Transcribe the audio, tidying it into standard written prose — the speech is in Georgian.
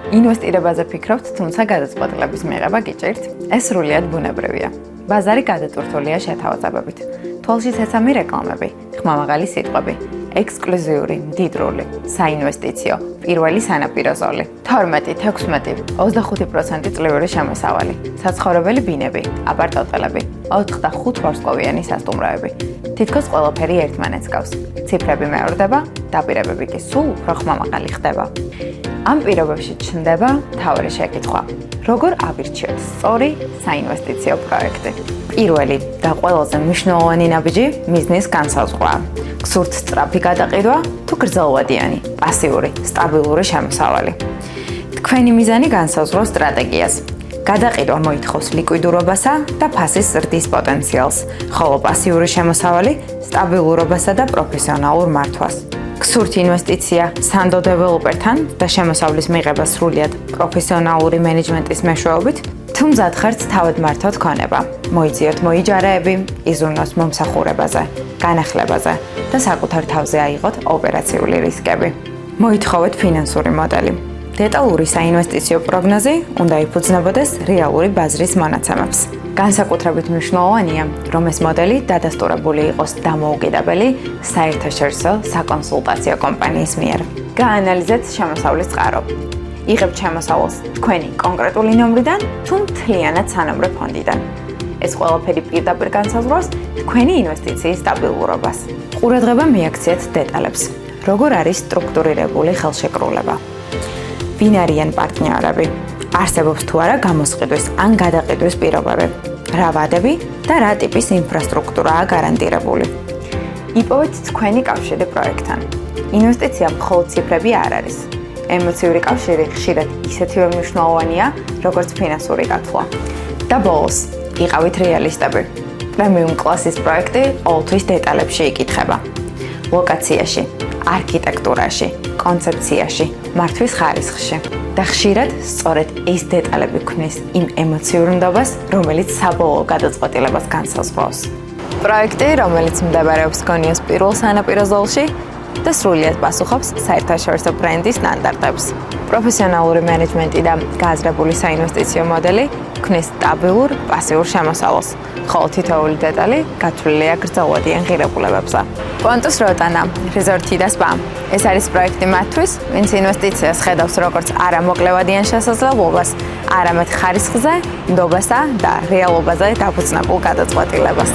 ინვესტირებაზე ფიქრობთ, თუმცა გადაწყვეტილების მიღება გიჭირთ? ეს სრულიად ბუნებრივია. ბაზარი გადატვირთულია შეთავაზებებით. თვალში ცეცამი რეკლამები, ხმამაღალი სიტყვები, ექსკლუზიური, მდიდრული, საინვესტიციო, პირველი სანაპირო ზოლი, 12, 16, 25% წლიური შემოსავალი, საცხოვრებელი ბინები, აპარტოტელები, 4-5 ვარსკვლავიანი სასტუმროები. თითქოს ყველაფერი ერთმანეთს გავს. ციფრები მეორდება, დაპირებები კი სულ უფრო ხმამაღალი ხდება. ამ პირობებში ჩნდება მთავარი შეკითხვა. როგორ ავირჩიოთ სწორი საინვესტიციო პროექტი? პირველი და ყველაზე მნიშვნელოვანი ნაბიჯი მიზნის განსაზღვრაა. გსურთ სწრაფი გადაყიდვა თუ გრძელვადიანი, პასიური, სტაბილური შემოსავალი. თქვენი მიზანი განსაზღვრავს სტრატეგიას. გადაყიდვა მოითხოვს ლიკვიდურობასა და ფასის ზრდის პოტენციალს, ხოლო პასიური შემოსავალი სტაბილურობასა და პროფესიონალურ მართვას. გსურთ ინვესტიცია სანდო დეველოპერთან და შემოსავლის მიღება სრულიად პროფესიონალური მენეჯმენტის მეშვეობით, თუ მზად ხართ თავად მართვად ქონება. მოიძიოთ მოიჯარეები, იზრუნოს მომსახურებაზე, განახლებაზე და საკუთარ თავზე აიღოთ ოპერაციული რისკები. მოითხოვეთ ფინანსური მოდელი. დეტალური საინვესტიციო პროგნოზი უნდა იფუძნებოდეს რეალური ბაზრის მონაცემებს. განსაკუთრებით მნიშვნელოვანია, რომ ეს მოდელი დადასტურებული იყოს დამოუკიდებელი საერთაშორისო საკონსულტაციო კომპანიის მიერ. გაანალიზეთ შემოსავლის წყარო. იღებთ შემოსავალს თქვენი კონკრეტული ნომრიდან თუ მთლიანად სანომრე ფონდიდან. ეს ყველაფერი პირდაპირ განსაზღვრავს თქვენი ინვესტიციის სტაბილურობას. ყურადღება მიაქციეთ დეტალებს. როგორ არის სტრუქტურირებული ხელშეკრულება? ვინ არიან პარტნიორები? არსებობს თუ არა გამოსყიდვის ან გადაყიდვის პირობები? რა ვადები და რა ტიპის ინფრასტრუქტურაა გარანტირებული? იპოვეთ თქვენი კავშირი პროექტთან. ინვესტიცია მხოლოდ ციფრები არ არის. ემოციური კავშირი ხშირად ისეთივე მნიშვნელოვანია, როგორც ფინანსური გათვლა. და ბოლოს, იყავით რეალისტები. პრემიუმ კლასის პროექტი ყოველთვის დეტალებში იკითხება. ლოკაციაში, არქიტექტურაში, კონცეფციაში, მართვის ხარისხში. და ხშირად სწორედ ეს დეტალები ქმნის იმ ემოციურ ნდობას, რომელიც საბოლოო გადაწყვეტილებას განსაზღვრავს. პროექტი, რომელიც მდებარეობს გონიოს პირველ სანაპირო ზოლში და სრულიად პასუხობს საერთაშორისო ბრენდის სტანდარტებს. პროფესიონალური მენეჯმენტი და გააზრებული საინვესტიციო მოდელი ქმნის სტაბილურ პასიურ შემოსავალს, ხოლო თითოეული დეტალი გათვლილია გრძელვადიან ღირებულებებზე. პონტუს როტანა, რეზორტი და სპა. ეს არის პროექტი მათთვის, ვინც ინვესტიციას ხედავს როგორც არა მოკლევადიან შესაძლებლობას, არამედ ხარისხზე, ნდობასა და რეალობაზე დაფუძნებულ გადაწყვეტილებას.